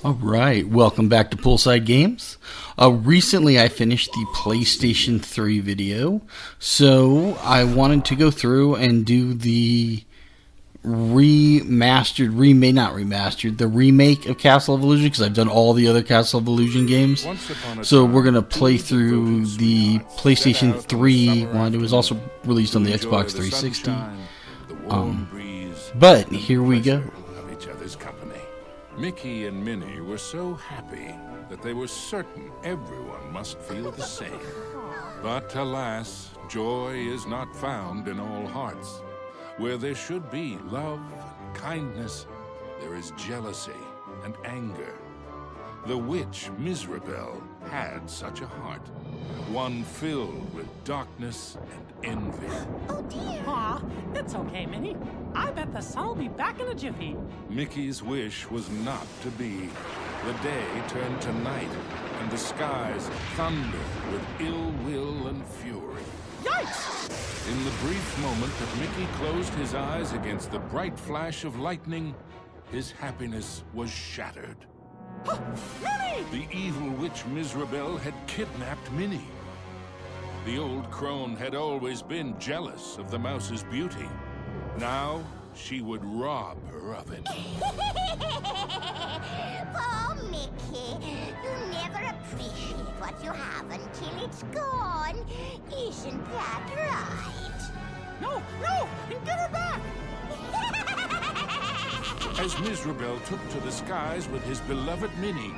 Alright, welcome back to Poolside Games. Recently I finished the PlayStation 3 video, so I wanted to go through and do the the remake of Castle of Illusion, because I've done all the other Castle of Illusion games. So we're going to play through the PlayStation 3 one. It was also released on the Xbox 360. But here we go. Mickey and Minnie were so happy that they were certain everyone must feel the same. But alas, joy is not found in all hearts. Where there should be love and kindness, there is jealousy and anger. The witch Miserabel had such a heart, one filled with darkness and envy. Oh dear! Aw, it's okay, Minnie. I bet the sun will be back in a jiffy. Mickey's wish was not to be. The day turned to night, and the skies thundered with ill will and fury. Yikes! In the brief moment that Mickey closed his eyes against the bright flash of lightning, his happiness was shattered. Minnie! The evil witch Miserabel had kidnapped Minnie. The old crone had always been jealous of the mouse's beauty. Now, she would rob her of it. Poor Mickey, you never appreciate what you have until it's gone. Isn't that right? No! Give her back! As Miserabel took to the skies with his beloved Minnie,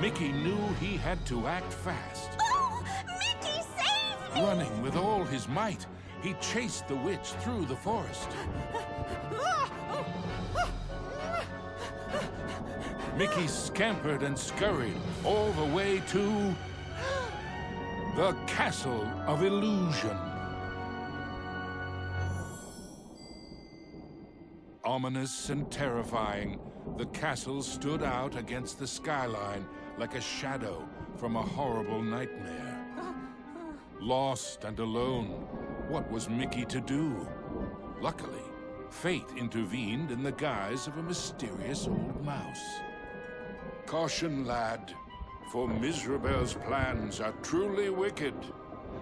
Mickey knew he had to act fast. Oh, Mickey, save me! Running with all his might, he chased the witch through the forest. Mickey scampered and scurried all the way to the Castle of Illusion. Ominous and terrifying, the castle stood out against the skyline like a shadow from a horrible nightmare. Lost and alone, what was Mickey to do? Luckily, fate intervened in the guise of a mysterious old mouse. Caution, lad, for Miserabel's plans are truly wicked.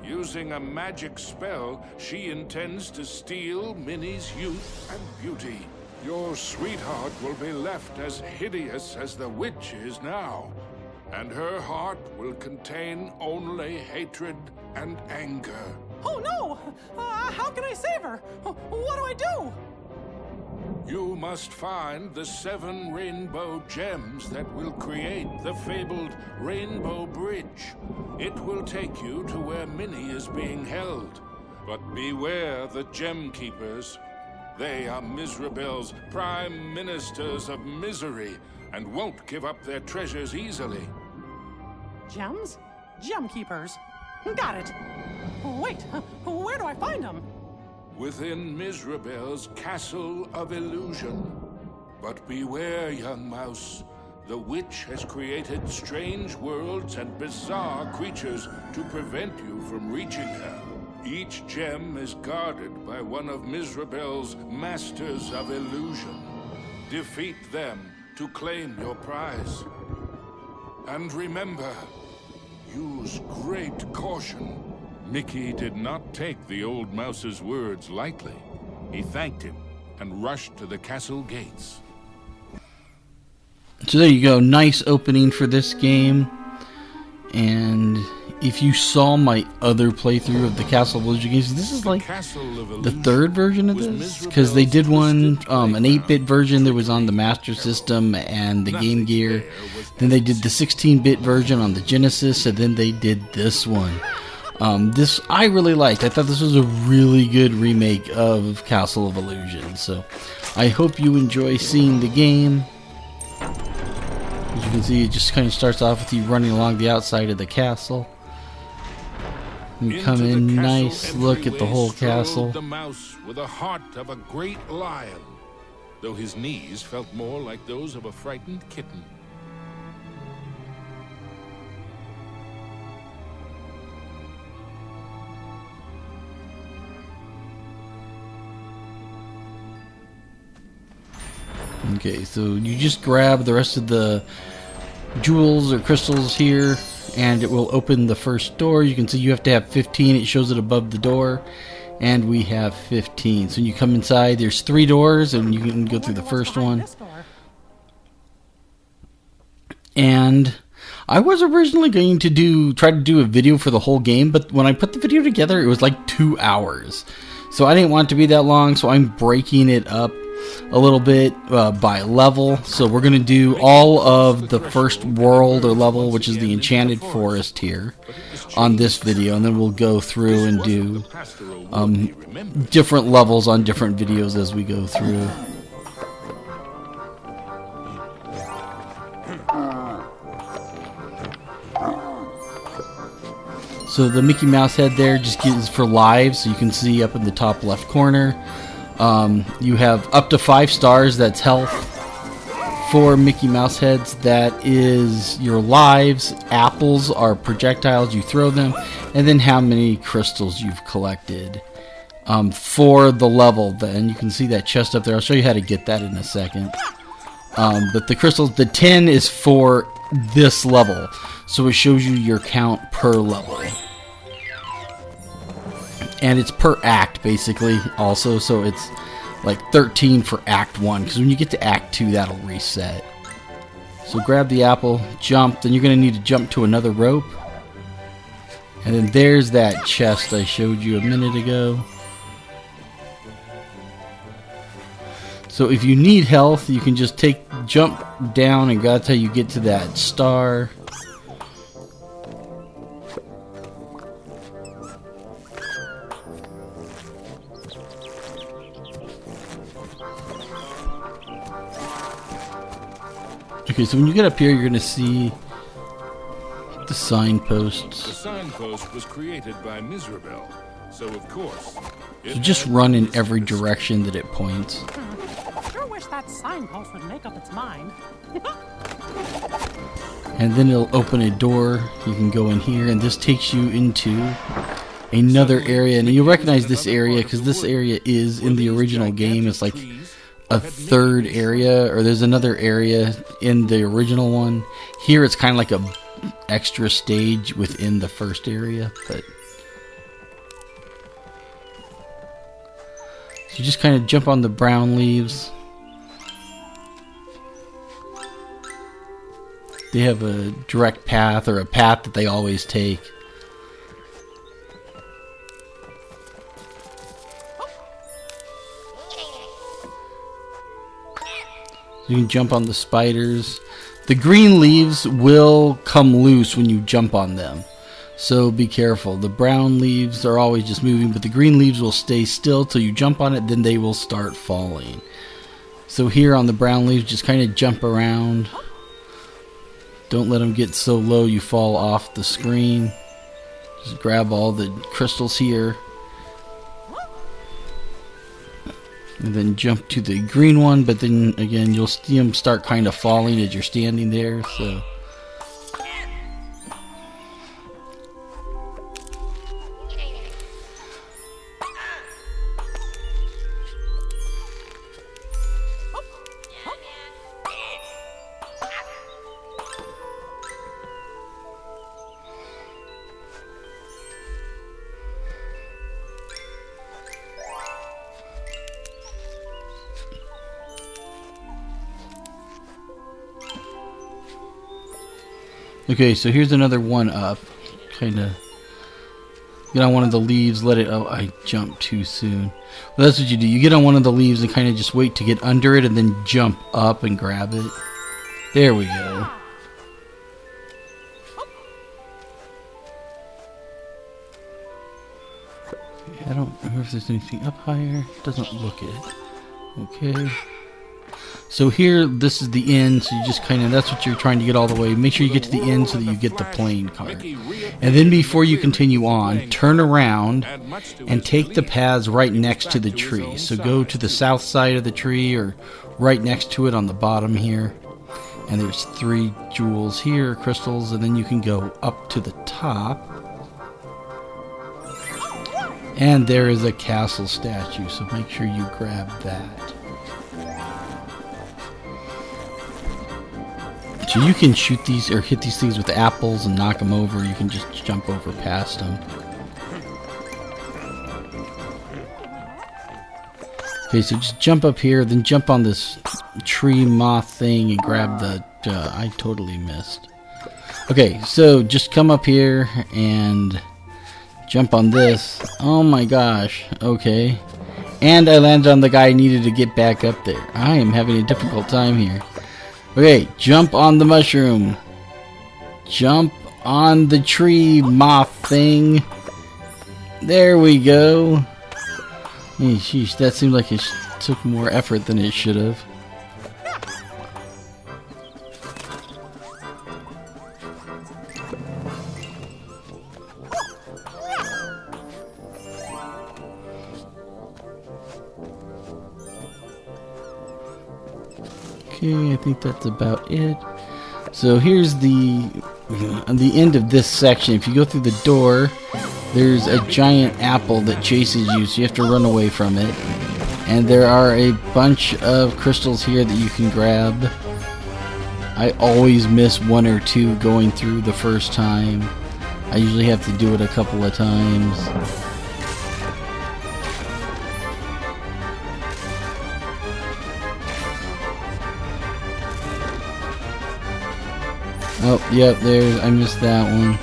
Using a magic spell, she intends to steal Minnie's youth and beauty. Your sweetheart will be left as hideous as the witch is now, and her heart will contain only hatred and anger. Oh no! How can I save her? What do I do? You must find the 7 rainbow gems that will create the fabled Rainbow Bridge. It will take you to where Minnie is being held. But beware the Gem Keepers. They are Miserabel's prime ministers of misery and won't give up their treasures easily. Gems? Gem keepers. Got it. Wait, where do I find them? Within Miserabel's Castle of Illusion. But beware, young mouse. The witch has created strange worlds and bizarre creatures to prevent you from reaching her. Each gem is guarded by one of Miserabel's Masters of Illusion. Defeat them to claim your prize. And remember, use great caution. Mickey did not take the old mouse's words lightly. He thanked him and rushed to the castle gates. So there you go, nice opening for this game. And if you saw my other playthrough of the Castle of Illusion games, this is like the third version of this, because they did one, an 8-bit version that was on the Master System and the Game Gear. Then they did the 16-bit version on the Genesis, and then they did this one. This I really liked. I thought this was a really good remake of Castle of Illusion. So I hope you enjoy seeing the game. As you can see, it just kind of starts off with you running along the outside of the castle. You come in, nice look at the whole castle. The mouse with the heart of a great lion, though his knees felt more like those of a frightened kitten. Okay, so you just grab the rest of the jewels or crystals here, and it will open the first door. You can see you have to have 15. It shows it above the door, and we have 15. So when you come inside, there's 3 doors, and you can go through the first one. And I was originally going to try to do a video for the whole game, but when I put the video together, it was like 2 hours. So I didn't want it to be that long, so I'm breaking it up a little bit by level. So we're going to do all of the first world or level, which is the Enchanted Forest here, on this video, and then we'll go through and do different levels on different videos as we go through. So the Mickey Mouse head there just is for lives, so you can see up in the top left corner. You have up to 5 stars, that's health. 4 Mickey Mouse heads, that is your lives. Apples are projectiles, you throw them. And then how many crystals you've collected for the level. Then you can see that chest up there. I'll show you how to get that in a second. But the crystals, the 10 is for this level. So it shows you your count per level. And it's per act, basically, also. So it's like 13 for Act 1. Because when you get to Act 2, that'll reset. So grab the apple, jump. Then you're going to need to jump to another rope. And then there's that chest I showed you a minute ago. So if you need health, you can just jump down, and that's how you get to that star. Okay, so when you get up here, you're going to see the signposts. The signpost was created by Miserable, so of course. So just run in every direction that it points. Sure wish that signpost would make up its mind. And then it'll open a door. You can go in here, and this takes you into another area. And you'll recognize this area because this area is in the original game. It's like a third area, or there's another area in the original one. Here it's kind of like a extra stage within the first area, but so you just kind of jump on the brown leaves. They have a direct path, or a path that they always take. You can jump on the spiders. The green leaves will come loose when you jump on them, so be careful. The brown leaves are always just moving, but the green leaves will stay still till you jump on it, then they will start falling. So here on the brown leaves, just kind of jump around. Don't let them get so low you fall off the screen. Just grab all the crystals here. And then jump to the green one, but then again you'll see them start kind of falling as you're standing there. So okay, so here's another one up. Kind of get on one of the leaves, let it... Oh, I jumped too soon. Well, that's what you do. You get on one of the leaves and kind of just wait to get under it and then jump up and grab it. There we go. I don't know if there's anything up higher. Doesn't look it. Okay. So here, this is the end, so you just kind of, that's what you're trying to get all the way. Make sure you get to the end so that you get the playing card. And then before you continue on, turn around and take the paths right next to the tree. So go to the south side of the tree, or right next to it on the bottom here. And there's 3 jewels here, crystals, and then you can go up to the top. And there is a castle statue, so make sure you grab that. So you can shoot these or hit these things with apples and knock them over. You can just jump over past them. Okay, so just jump up here, then jump on this tree moth thing and grab the... I totally missed. Okay, so just come up here and jump on this. Oh my gosh, okay. And I landed on the guy I needed to get back up there. I am having a difficult time here. Okay, jump on the mushroom. Jump on the tree moth thing. There we go. Hey, sheesh, that seemed like it took more effort than it should have. Okay, I think that's about it. So here's the end of this section. If you go through the door, there's a giant apple that chases you, so you have to run away from it. And there are a bunch of crystals here that you can grab. I always miss one or two going through the first time. I usually have to do it a couple of times. Oh, yep, I missed that one.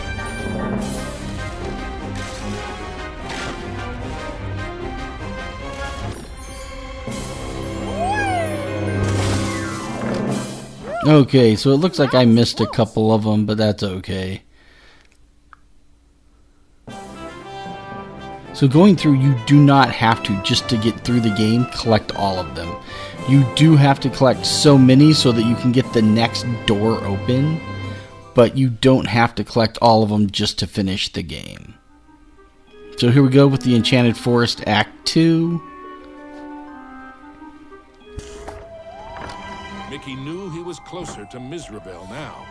Okay, so it looks like I missed a couple of them, but that's okay. So going through, you do not have to, just to get through the game, collect all of them. You do have to collect so many so that you can get the next door open, but you don't have to collect all of them just to finish the game. So here we go with the Enchanted Forest Act 2. Mickey knew he was closer to Mizrabel now.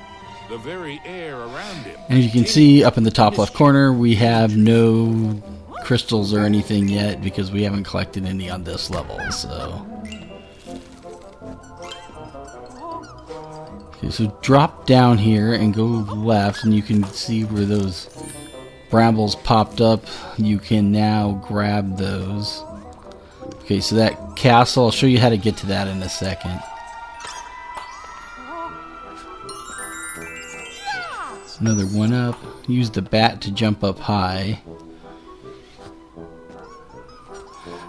The very air around him. And you can see up in the top left corner, we have no crystals or anything yet because we haven't collected any on this level. So, okay, so drop down here and go left, and you can see where those brambles popped up. You can now grab those. Okay, so that castle, I'll show you how to get to that in a second. Another one up. Use the bat to jump up high.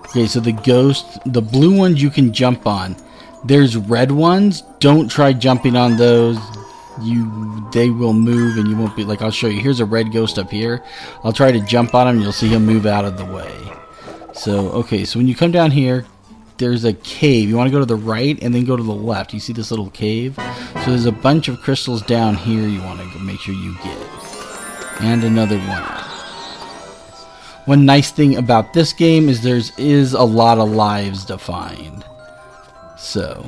Okay, so the ghost, the blue ones you can jump on. There's red ones. Don't try jumping on those. They will move and you won't be, like, I'll show you. Here's a red ghost up here. I'll try to jump on him and you'll see him move out of the way. So, okay, so when you come down here, there's a cave. You want to go to the right and then go to the left. You see this little cave? So there's a bunch of crystals down here you want to make sure you get. And another one. One nice thing about this game is there is a lot of lives to find. So,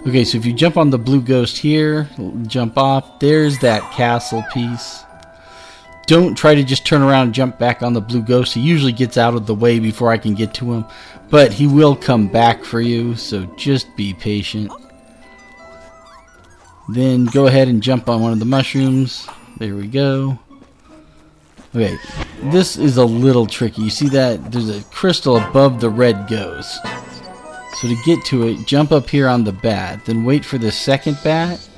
okay, so if you jump on the blue ghost here, jump off, there's that castle piece. Don't try to just turn around and jump back on the blue ghost. He usually gets out of the way before I can get to him. But he will come back for you, so just be patient. Then go ahead and jump on one of the mushrooms. There we go. Okay, this is a little tricky. You see that? There's a crystal above the red ghost. So to get to it, jump up here on the bat. Then wait for the second bat.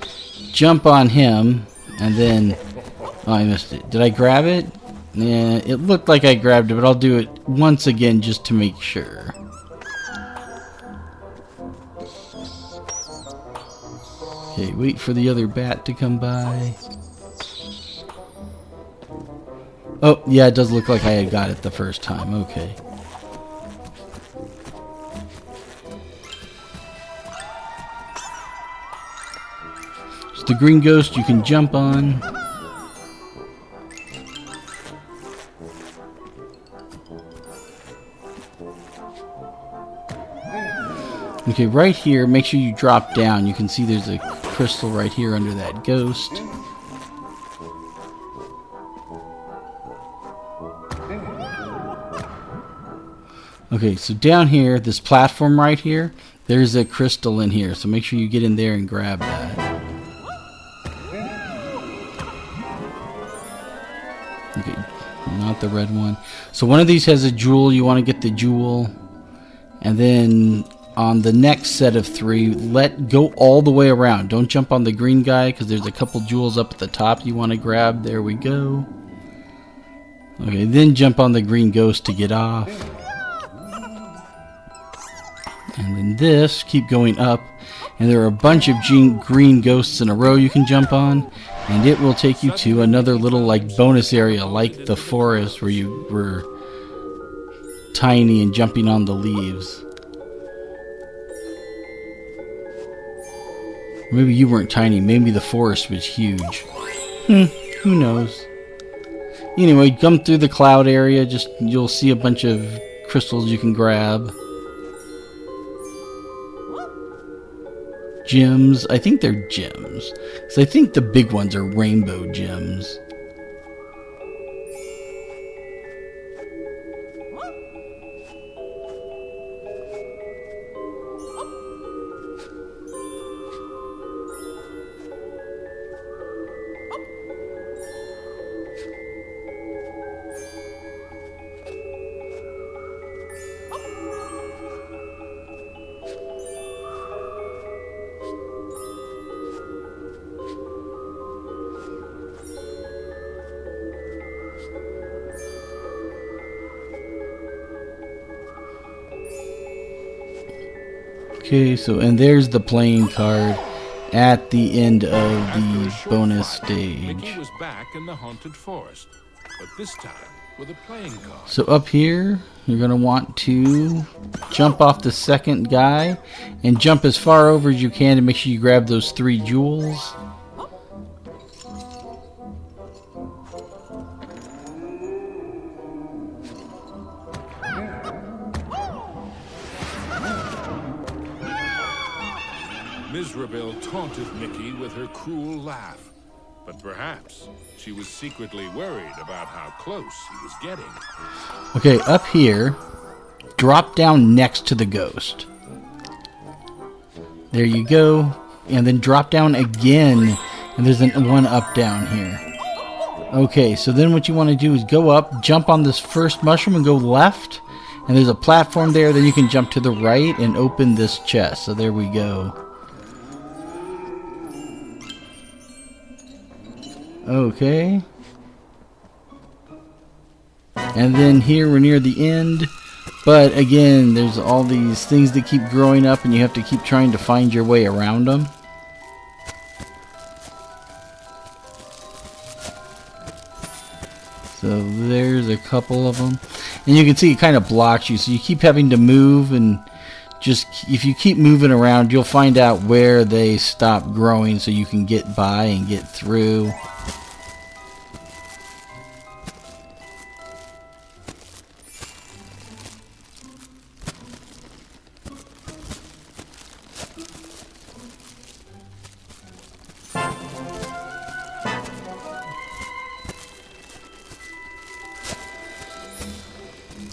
Jump on him, and then... Oh, I missed it. Did I grab it? Yeah, it looked like I grabbed it, but I'll do it once again just to make sure. Okay, wait for the other bat to come by. Oh, yeah, it does look like I had got it the first time. Okay. So the green ghost you can jump on. Okay, right here, make sure you drop down. You can see there's a crystal right here under that ghost. Okay, so down here, this platform right here, there's a crystal in here. So make sure you get in there and grab that. Okay, not the red one. So one of these has a jewel. You want to get the jewel. And then on the next set of 3, go all the way around. Don't jump on the green guy because there's a couple jewels up at the top you want to grab. There we go. Okay, then jump on the green ghost to get off. And then this, keep going up. And there are a bunch of green ghosts in a row you can jump on. And it will take you to another little like bonus area like the forest where you were tiny and jumping on the leaves. Maybe you weren't tiny, maybe the forest was huge. Who knows? Anyway, come through the cloud area, you'll see a bunch of crystals you can grab. Gems, I think they're gems. So I think the big ones are rainbow gems. Okay, so, and there's the playing card at the end of the bonus stage. Mickey was back in the haunted forest, but this time with a playing card. So up here, you're going to want to jump off the second guy and jump as far over as you can to make sure you grab those 3 jewels. Mizrabel taunted Mickey with her cruel laugh, but perhaps she was secretly worried about how close he was getting. Okay, up here, drop down next to the ghost. There you go. And then drop down again, and there's one up down here. Okay, so then what you want to do is go up, jump on this first mushroom and go left, and there's a platform there. Then you can jump to the right and open this chest. So there we go. Okay. And then here we're near the end. But again, there's all these things that keep growing up and you have to keep trying to find your way around them. So there's a couple of them. And you can see it kind of blocks you. So you keep having to move, and just if you keep moving around, you'll find out where they stop growing so you can get by and get through.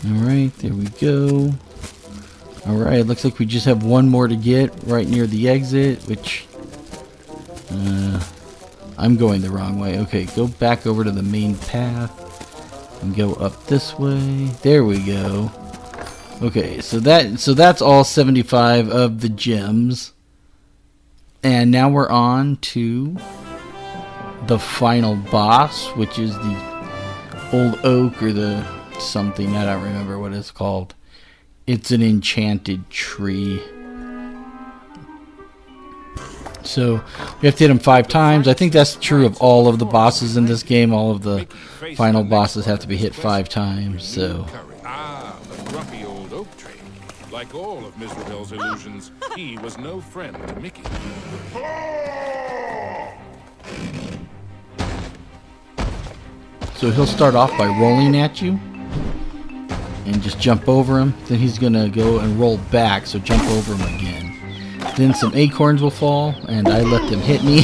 Alright, there we go. Alright, looks like we just have one more to get right near the exit, which I'm going the wrong way. Okay, go back over to the main path and go up this way. There we go. Okay, so that's all 75 of the gems. And now we're on to the final boss, which is the old oak or the something, I don't remember what it's called. It's an enchanted tree. So we have to hit him 5 times. I think that's true of all of the bosses in this game. All of the final bosses have to be hit 5 times. So The grumpy old oak tree. Like all of Mizrabel's illusions, he was no friend to Mickey. So he'll start off by rolling at you and just jump over him. Then he's gonna go and roll back, so jump over him again. Then some acorns will fall, and I let them hit me.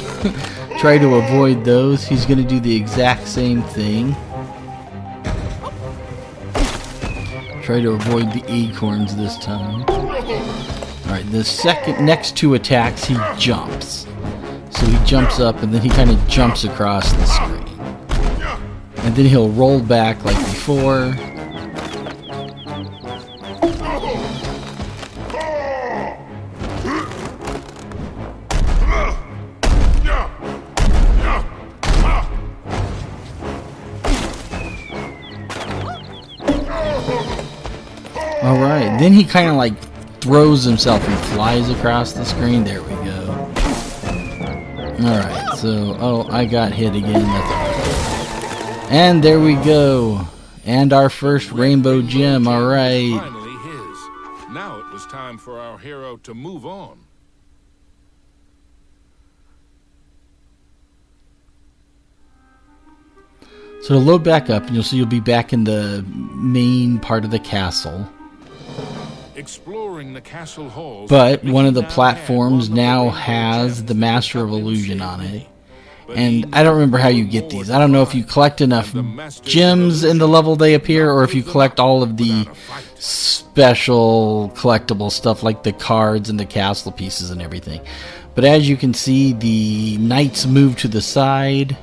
Try to avoid those. He's gonna do the exact same thing. Try to avoid the acorns this time. Alright, the next 2 attacks, he jumps. So he jumps up, and then he kind of jumps across the screen. And then he'll roll back like before. Alright, then he kind of like throws himself and flies across the screen. There we go. Alright, so, oh, I got hit again. And there we go. And our first rainbow gem, alright. Finally his. Now it was time for our hero to move on. So to load back up, and you'll see you'll be back in the main part of the castle. Exploring the castle halls, But one of the platforms now has the Master of Illusion on it. And I don't remember how you get these. I don't know if you collect enough gems in the level they appear, or if you collect all of the special collectible stuff like the cards and the castle pieces and everything. But as you can see, the knights move to the side,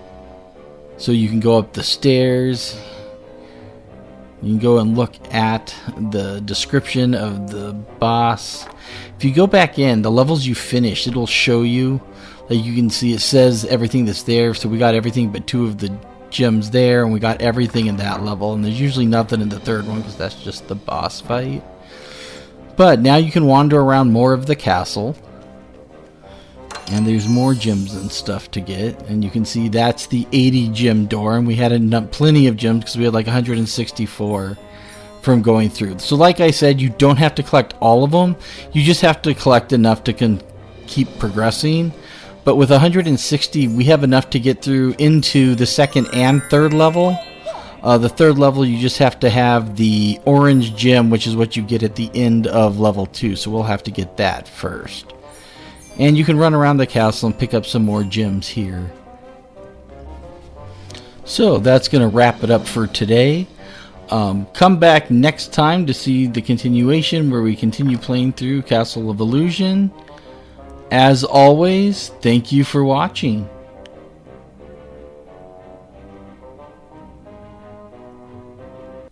so you can go up the stairs. You can go and look at the description of the boss. If you go back in, the levels you finished, it'll show you. Like you can see it says everything that's there. So we got everything but 2 of the gems there, and we got everything in that level. And there's usually nothing in the 3rd one because that's just the boss fight. But now you can wander around more of the castle. And there's more gems and stuff to get. And you can see that's the 80 gem door. And we had plenty of gems because we had like 164 from going through. So like I said, you don't have to collect all of them. You just have to collect enough to keep progressing. But with 160, we have enough to get through into the 2nd and 3rd level. The 3rd level, you just have to have the orange gem, which is what you get at the end of level 2. So we'll have to get that first. And you can run around the castle and pick up some more gems here. So that's going to wrap it up for today. Come back next time to see the continuation where we continue playing through Castle of Illusion. As always, thank you for watching.